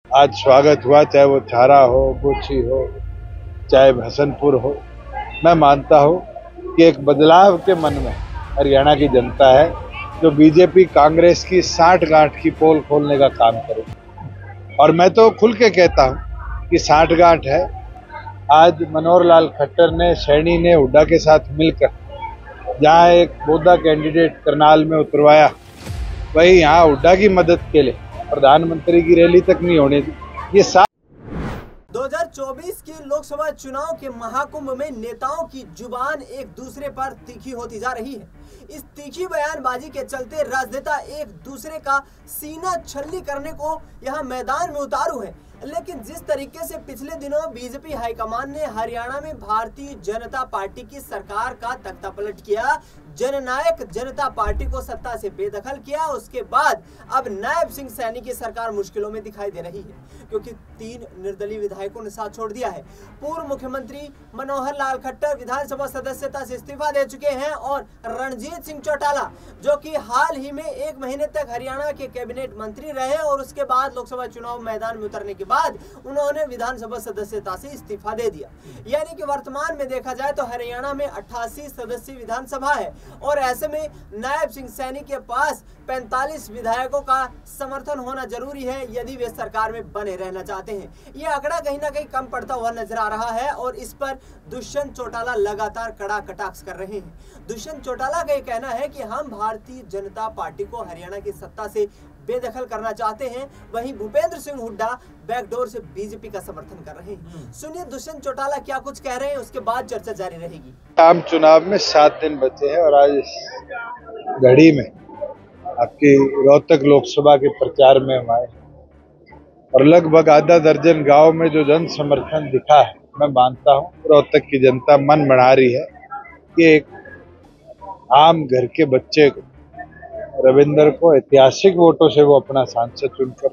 आज स्वागत हुआ, चाहे वो छारा हो, गोची हो, चाहे हसनपुर हो। मैं मानता हूँ कि एक बदलाव के मन में हरियाणा की जनता है, जो बीजेपी कांग्रेस की साठगांठ की पोल खोलने का काम करे। और मैं तो खुल के कहता हूँ कि साठगांठ है। आज मनोहर लाल खट्टर ने, सैनी ने हुड्डा के साथ मिलकर जहाँ एक बोधा कैंडिडेट करनाल में उतरवाया, वही यहाँ हुड्डा की मदद के लिए प्रधानमंत्री की रैली तक नहीं होने दी। ये 2024 के लोकसभा चुनाव के महाकुंभ में नेताओं की जुबान एक दूसरे पर तीखी होती जा रही है। इस तीखी बयानबाजी के चलते राजनेता एक दूसरे का सीना छलनी करने को यहां मैदान में उतारू है। लेकिन जिस तरीके से पिछले दिनों बीजेपी हाईकमान ने हरियाणा में भारतीय जनता पार्टी की सरकार का तख्तापलट किया, जननायक जनता पार्टी को सत्ता से बेदखल किया, उसके बाद अब नायब सिंह सैनी की सरकार मुश्किलों में दिखाई दे रही है, क्योंकि 3 निर्दलीय विधायकों ने साथ छोड़ दिया है। पूर्व मुख्यमंत्री मनोहर लाल खट्टर विधानसभा सदस्यता से इस्तीफा दे चुके हैं और रणजीत सिंह चौटाला, जो कि हाल ही में 1 महीने तक हरियाणा के कैबिनेट मंत्री रहे और उसके बाद लोकसभा चुनाव मैदान में उतरने के बाद उन्होंने विधानसभा सदस्यता से इस्तीफा दे दिया। यानी कि वर्तमान में देखा जाए तो हरियाणा में 88 सदस्यीय विधानसभा है और ऐसे में नायब सिंह सैनी के पास 45 विधायकों का समर्थन होना जरूरी है यदि वे सरकार में बने रहना चाहते हैं। यह आंकड़ा कहीं ना कहीं कम पड़ता हुआ नजर आ रहा है और इस पर दुष्यंत चौटाला लगातार कड़ा कटाक्ष कर रहे हैं। दुष्यंत चौटाला का यह कहना है कि हम भारतीय जनता पार्टी को हरियाणा की सत्ता से बेदखल करना चाहते हैं, वहीं भूपेंद्र सिंह हुड्डा बैकडोर से बीजेपी का समर्थन कर रहे हैं। सुनिए दुष्यंत चौटाला क्या कुछ कह रहे हैं, उसके बाद चर्चा जारी रहेगी। आम चुनाव में 7 दिन बचे हैं और आज इस घड़ी में आपकी रोहतक लोकसभा के प्रचार में हम आए और लगभग आधा दर्जन गांव में जो जन समर्थन दिखा है, मैं मानता हूं रोहतक की जनता मन बना रही है कि एक आम घर के बच्चे को, रविंदर को, ऐतिहासिक वोटों से वो अपना सांसद चुनकर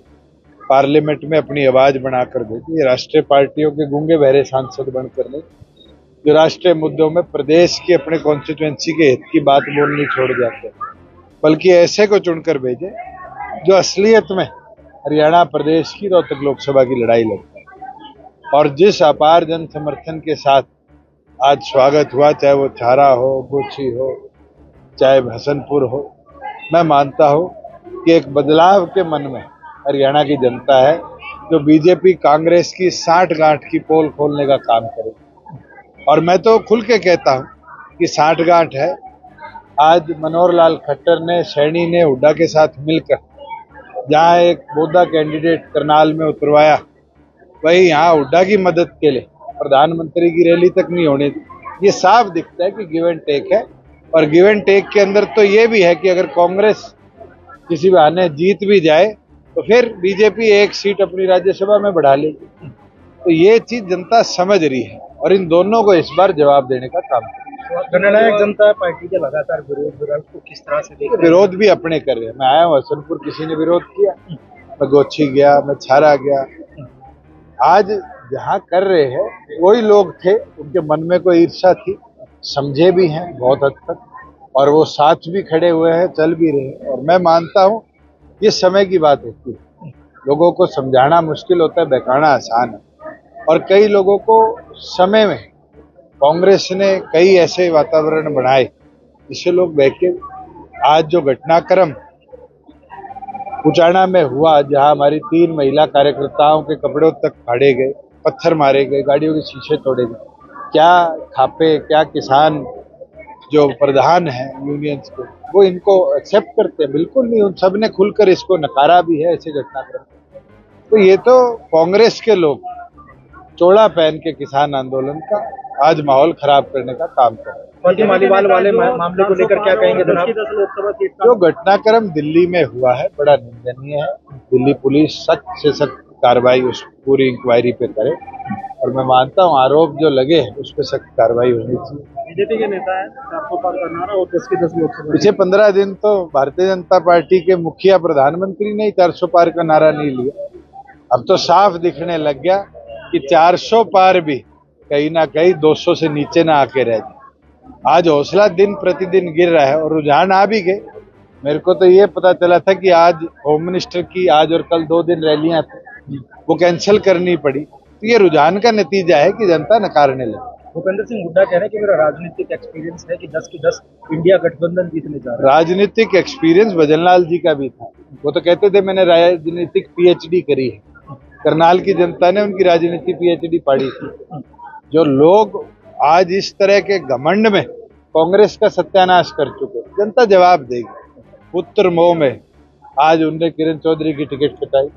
पार्लियामेंट में अपनी आवाज बनाकर भेजे। राष्ट्रीय पार्टियों के गूंगे बहरे सांसद बनकर नहीं, जो राष्ट्रीय मुद्दों में प्रदेश की, अपने कॉन्स्टिट्यूएंसी के हित की बात बोलनी छोड़ जाते हैं, बल्कि ऐसे को चुनकर भेजे जो असलियत में हरियाणा प्रदेश की रोहतक लोकसभा की लड़ाई लड़ता है। और जिस अपार जन समर्थन के साथ आज स्वागत हुआ, चाहे वो छारा हो, गोची हो, चाहे हसनपुर हो, मैं मानता हूं कि एक बदलाव के मन में हरियाणा की जनता है, जो बीजेपी कांग्रेस की साठगांठ की पोल खोलने का काम करे। और मैं तो खुल के कहता हूं कि साठगांठ है। आज मनोहर लाल खट्टर ने, सैनी ने हुड्डा के साथ मिलकर जहां एक बोधा कैंडिडेट करनाल में उतरवाया, वही यहाँ हुड्डा की मदद के लिए प्रधानमंत्री की रैली तक नहीं होने दी। ये साफ दिखता है कि गिव एंड टेक है। और गिव एंड टेक के अंदर तो ये भी है कि अगर कांग्रेस किसी बहाने जीत भी जाए तो फिर बीजेपी 1 सीट अपनी राज्यसभा में बढ़ा लेगी। तो ये चीज जनता समझ रही है और इन दोनों को इस बार जवाब देने का काम करें। जननायक जनता पार्टी के लगातार विरोध को किस तरह से देख रहे हैं? विरोध भी अपने कर रहे हैं। मैं आया हूँ हसनपुर, किसी ने विरोध किया, मैं गोची गया, मैं छारा गया। आज जहाँ कर रहे हैं वही लोग थे, उनके मन में कोई ईर्ष्या थी, समझे भी हैं बहुत हद तक, और वो साथ भी खड़े हुए हैं, चल भी रहे हैं। और मैं मानता हूँ ये समय की बात होती है, लोगों को समझाना मुश्किल होता है, बहकाना आसान है। और कई लोगों को समय में कांग्रेस ने कई ऐसे वातावरण बनाए जिससे लोग बहके। आज जो घटनाक्रम कुचाना में हुआ, जहां हमारी 3 महिला कार्यकर्ताओं के कपड़ों तक फाड़े गए, पत्थर मारे गए, गाड़ियों के शीशे तोड़े गए, क्या खापे, क्या किसान जो प्रधान है यूनियंस को, वो इनको एक्सेप्ट करते हैं? बिल्कुल नहीं। उन सब ने खुलकर इसको नकारा भी है, ऐसे घटनाक्रम। तो ये तो कांग्रेस के लोग चोड़ा पहन के किसान आंदोलन का आज माहौल खराब करने का काम कर रहे हैं। मालीवाल वाले मामले को लेकर क्या कहेंगे जनाब? जो घटनाक्रम दिल्ली में हुआ है बड़ा निंदनीय है। दिल्ली पुलिस सख्त से सख्त कार्रवाई उस पूरी इंक्वायरी पे करे और मैं मानता हूँ आरोप जो लगे हैं उस पर सख्त कार्रवाई होनी चाहिए। बीजेपी के नेता है 400 पार का नारा और 10 की 10 लोकसभा। पिछले 15 दिन तो भारतीय जनता पार्टी के मुखिया प्रधानमंत्री ने 400 पार का नारा नहीं लिया। अब तो साफ दिखने लग गया कि 400 पार भी कहीं ना कहीं 200 से नीचे ना आके रह जाए। आज हौसला दिन प्रतिदिन गिर रहा है और रुझान आ भी गए। मेरे को तो ये पता चला था कि आज होम मिनिस्टर की आज और कल 2 दिन रैलियां थी, वो कैंसिल करनी पड़ी। तो ये रुझान का नतीजा है कि जनता नकारने लगी। भूपेंद्र सिंह हुड्डा कह रहे हैं कि मेरा राजनीतिक एक्सपीरियंस है कि 10 की 10 इंडिया गठबंधन जीतने जा रहा है। राजनीतिक एक्सपीरियंस भजनलाल जी का भी था। वो तो कहते थे मैंने राजनीतिक पीएचडी करी है। करनाल की जनता ने उनकी राजनीति पीएचडी पढ़ी थी। जो लोग आज इस तरह के घमंड में कांग्रेस का सत्यानाश कर चुके, जनता जवाब देगी। पुत्र मोह में आज उनने किरण चौधरी की टिकट कटाई,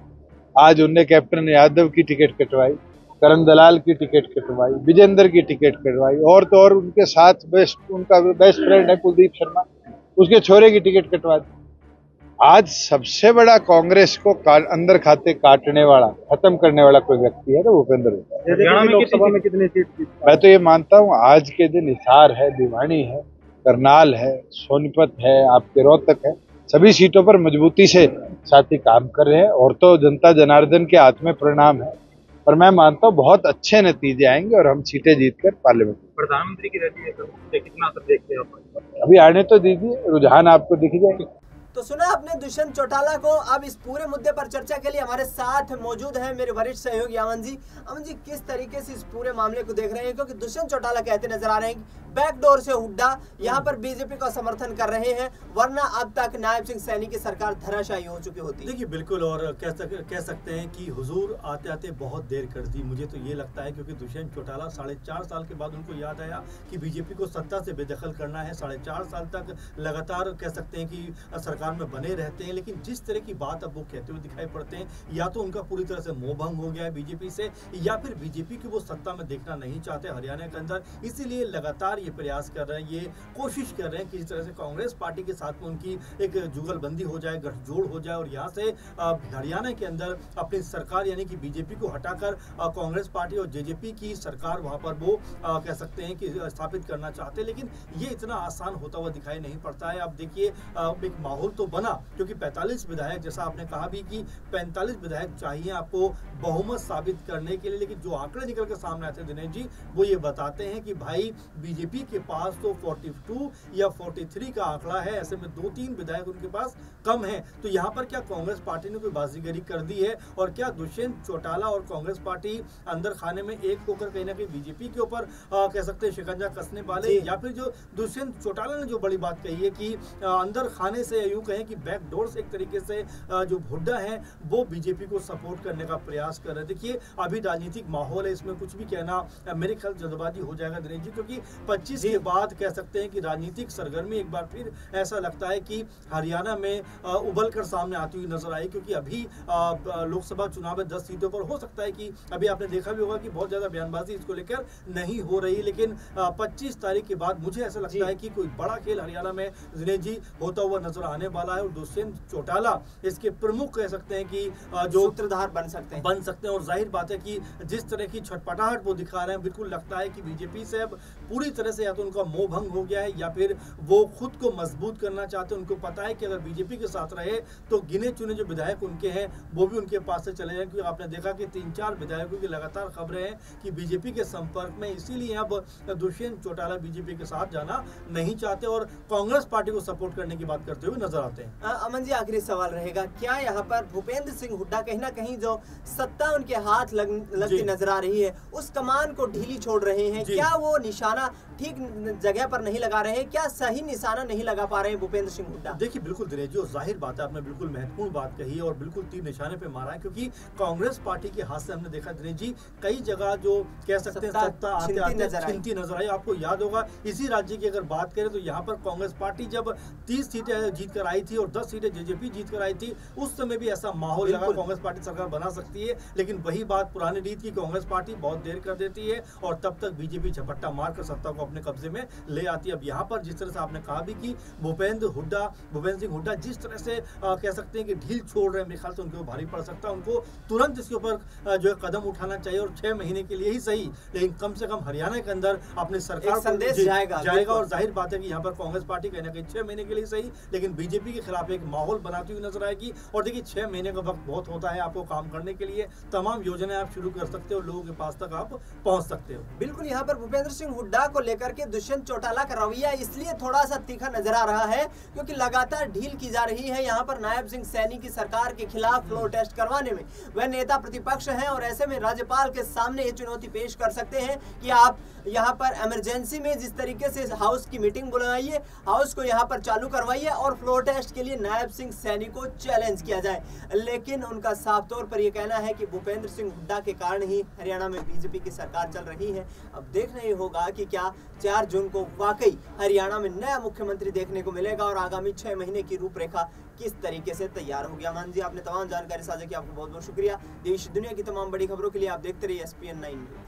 आज उनने कैप्टन यादव की टिकट कटवाई, करण दलाल की टिकट कटवाई, विजेंद्र की टिकट कटवाई, और तो और उनके साथ उनका बेस्ट फ्रेंड है कुलदीप शर्मा, उसके छोरे की टिकट कटवा दी। आज सबसे बड़ा कांग्रेस को अंदर खाते काटने वाला, खत्म करने वाला कोई व्यक्ति है तो भूपेंद्र है। लोकसभा में कितनी सीट? मैं तो ये मानता हूँ आज के दिन हिसार है, भिवानी है, करनाल है, सोनीपत है, आपके रोहतक है, सभी सीटों पर मजबूती से साथी काम कर रहे हैं। और तो जनता जनार्दन के हाथ में परिणाम है, और मैं मानता हूँ बहुत अच्छे नतीजे आएंगे और हम सीटें जीतकर पार्लियामेंट। प्रधानमंत्री की रैली है, कितना असर देखते हैं आप? अभी आने तो दीजिए, रुझान आपको दिख जाएंगे। तो सुना आपने दुष्यंत चौटाला को। अब इस पूरे मुद्दे पर चर्चा के लिए हमारे साथ मौजूद हैं मेरे वरिष्ठ सहयोगी अमन जी। अमन जी, किस तरीके से इस पूरे मामले को देख रहे हैं, क्योंकि दुष्यंत चौटाला कहते नजर आ रहे हैं कि बैकडोर से हुड्डा यहाँ पर बीजेपी का समर्थन कर रहे हैं, वरना अब तक नायब सिंह सैनी की सरकार धराशायी हो चुकी होती। देखिए बिल्कुल, और कह सकते हैं कि हुजूर आते आते बहुत देर कर दी। मुझे तो ये लगता है क्योंकि दुष्यंत चौटाला 4.5 साल के बाद उनको याद आया कि बीजेपी को सत्ता से बेदखल करना है। 4.5 साल तक लगातार कह सकते हैं कि सरकार में बने रहते हैं, लेकिन जिस तरह की बात अब वो कहते हुए दिखाई पड़ते हैं, या तो उनका पूरी तरह से मोह भंग हो गया है बीजेपी से, या फिर बीजेपी की वो सत्ता में देखना नहीं चाहते हरियाणा के अंदर, इसीलिए लगातार ये प्रयास कर रहे हैं, ये कोशिश कर रहे हैं कि इस तरह से कांग्रेस पार्टी के साथ में उनकी एक जुगलबंदी हो जाए, गठजोड़ हो जाए, और यहाँ से हरियाणा के अंदर अपनी सरकार यानी कि बीजेपी को हटाकर कांग्रेस पार्टी और जेजेपी की सरकार वहां पर वो कह सकते हैं कि स्थापित करना चाहते हैं। लेकिन ये इतना आसान होता हुआ दिखाई नहीं पड़ता है। अब देखिए एक माहौल तो बना, क्योंकि 45 विधायक, जैसा आपने कहा भी कि 45 विधायक चाहिए आपको बहुमत साबित करने के लिए, लेकिन जो आंकड़े निकल कर सामने आते हैं दिनेश जी, वो ये बताते हैं कि भाई बीजेपी के पास तो 42 या 43 का आंकड़ा है, ऐसे में 2-3 विधायक उनके पास कम है। तो यहाँ पर क्या कांग्रेस पार्टी ने कोई बाजीगरी कर दी है, और क्या दुष्यंत चौटाला और कांग्रेस पार्टी अंदर खाने में एक होकर कहीं ना कहीं बीजेपी के ऊपर कह सकते हैं शिकंजा कसने वाले, या फिर जो दुष्यंत चौटाला ने जो बड़ी बात कही है कि अंदर खाने से यूं कहें कि बैकडोर से एक तरीके से जो हुड्डा है वो बीजेपी को सपोर्ट करने का प्रयास कर रहे हैं। देखिए अभी राजनीतिक माहौल है, इसमें कुछ भी कहना मेरे ख्याल जल्दबाजी हो जाएगा दिनेश जी, क्योंकि 25 के बाद कह सकते हैं कि राजनीतिक सरगर्मी एक बार फिर ऐसा लगता है कि हरियाणा में उबल कर सामने आती हुई नजर आई, क्योंकि अभी लोकसभा चुनाव में 10 सीटों पर हो सकता है कि अभी आपने देखा भी होगा कि बहुत ज्यादा बयानबाजी इसको लेकर नहीं हो रही, लेकिन 25 तारीख के बाद मुझे ऐसा लगता है कि कोई बड़ा खेल हरियाणा में दिनेश जी होता हुआ नजर आने वाला है, और दुष्यंत चौटाला इसके प्रमुख कह सकते हैं कि जो सूत्रधार बन सकते हैं। और जाहिर बात है कि जिस तरह की छटपटाहट वो दिखा रहे हैं, बिल्कुल लगता है कि बीजेपी से अब पूरी तरह से या तो उनका मोह भंग हो गया है, या फिर वो खुद को मजबूत करना चाहते हैं। उनको पता है कि अगर बीजेपी के साथ रहे तो गिने चुने जो विधायक उनके हैं वो भी उनके पास से चले जाएंगे, क्योंकि आपने देखा कि 3-4 विधायकों की लगातार खबरें हैं कि बीजेपी के संपर्क में, इसीलिए अब दुष्यंत चौटाला बीजेपी के साथ जाना नहीं चाहते और कांग्रेस पार्टी को सपोर्ट करने की बात करते हुए नजर आते हैं। अमन जी, आखिरी सवाल रहेगा, क्या यहाँ पर भूपेंद्र सिंह हुड्डा कहीं ना कहीं जो सत्ता उनके हाथ लगती नजर आ रही है, उस कमान को ढीली छोड़ रहे हैं? क्या वो निशाना ठीक जगह पर नहीं लगा रहे हैं? क्या सही निशाना नहीं लगा पा रहे हैं भूपेंद्र सिंह हुड्डा? देखिए बिल्कुल दिनेश जी, जाहिर बात है, आपने बिल्कुल महत्वपूर्ण बात कही है और बिल्कुल तीर निशाने पे मारा है, क्योंकि कांग्रेस पार्टी के हाथ से हमने देखा दिनेश जी कई जगह जो कह सकते हैं सत्ता आते आते छिनती नजर आई। आपको याद होगा इसी राज्य की अगर बात करें तो यहाँ पर कांग्रेस पार्टी जब 30 सीटें जीत कर आई थी और 10 सीटें जेजेपी जीत कर आई थी, उस समय भी ऐसा माहौल लगा कांग्रेस पार्टी सरकार बना सकती है, लेकिन वही बात पुरानी रीत की कांग्रेस पार्टी बहुत देर कर देती है और तब तक बीजेपी झपट्टा मारकर सत्ता को अपने कब्जे में ले आती है। अब यहाँ पर जिस तरह से आपने कहा भी कि भूपेंद्र सिंह हुड्डा जिस तरह से कह सकते हैं कि ढील छोड़ रहे हैं, मेरे ख्याल से उनको भारी पड़ सकता है। उनको तुरंत इसके ऊपर जो है कदम उठाना चाहिए और 6 महीने के लिए ही सही, लेकिन कम से कम हरियाणा के अंदर अपनी सरकार संदेश जाएगा। और जाहिर बात है कि यहाँ पर कांग्रेस पार्टी कहीं ना कहीं 6 महीने के लिए सही, लेकिन बीजेपी के खिलाफ एक माहौल बनाती हुई नजर आएगी। और देखिए 6 महीने का वक्त बहुत होता है आपको काम करने के लिए, तमाम योजनाएं आप शुरू कर सकते हो, लोगों के पास तक आप पहुंच सकते हो। बिल्कुल, यहाँ पर भूपेंद्र सिंह हुड्डा को लेकर लेकर के दुष्यंत चौटाला का रवैया इसलिए थोड़ा सा तीखा नजर आ रहा है क्योंकि लगातार ढील की जा रही है यहाँ पर नायब सिंह सैनी की सरकार के खिलाफ फ्लोर टेस्ट करवाने में। वह नेता प्रतिपक्ष हैं और ऐसे में राज्यपाल के सामने ये चुनौती पेश कर सकते हैं कि आप यहाँ पर इमरजेंसी में जिस तरीके से हाउस की मीटिंग बुलाइए, हाउस को यहाँ पर चालू करवाइए और फ्लोर टेस्ट के लिए नायब सिंह सैनी को चैलेंज किया जाए। लेकिन उनका साफ तौर पर यह कहना है कि भूपेंद्र सिंह हुड्डा के कारण ही हरियाणा में बीजेपी की सरकार चल रही है। अब देखना ही होगा कि क्या 4 जून को वाकई हरियाणा में नया मुख्यमंत्री देखने को मिलेगा और आगामी 6 महीने की रूपरेखा किस तरीके से तैयार होगी। अमान जी, आपने तमाम जानकारी साझा की, आपको बहुत बहुत शुक्रिया। देश दुनिया की तमाम बड़ी खबरों के लिए आप देखते रहिए SPN 9 न्यूज़।